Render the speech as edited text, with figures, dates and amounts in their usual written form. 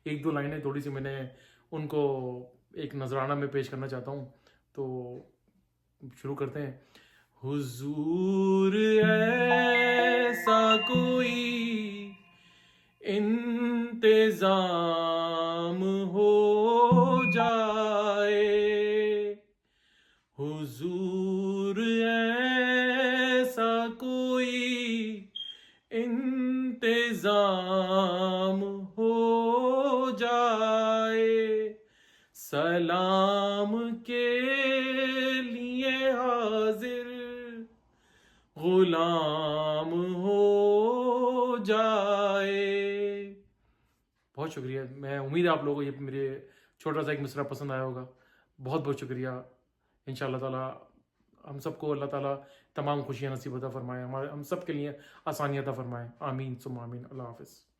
एक दो लाइनें थोड़ी सी मैंने उनको एक नजराना में पेश करना चाहता हूँ, तो शुरू करते हैं। हुजूर ऐसा कोई इंतजाम हो जाए, हुजूर ऐसा कोई इंतजाम हो जाए, सलाम के लिए हाजिर गुलाम हो जाए। बहुत शुक्रिया। मैं उम्मीद है आप लोगों को ये मेरे छोटा सा एक मिसरा पसंद आया होगा। बहुत बहुत शुक्रिया। इंशाअल्लाह ताला हम सबको अल्लाह ताला तमाम खुशियाँ नसीब अता फरमाए, हमारे हम सब के लिए आसानियाँ अता फरमाए। आमीन सुम्मा आमीन। अल्लाह हाफ़िज़।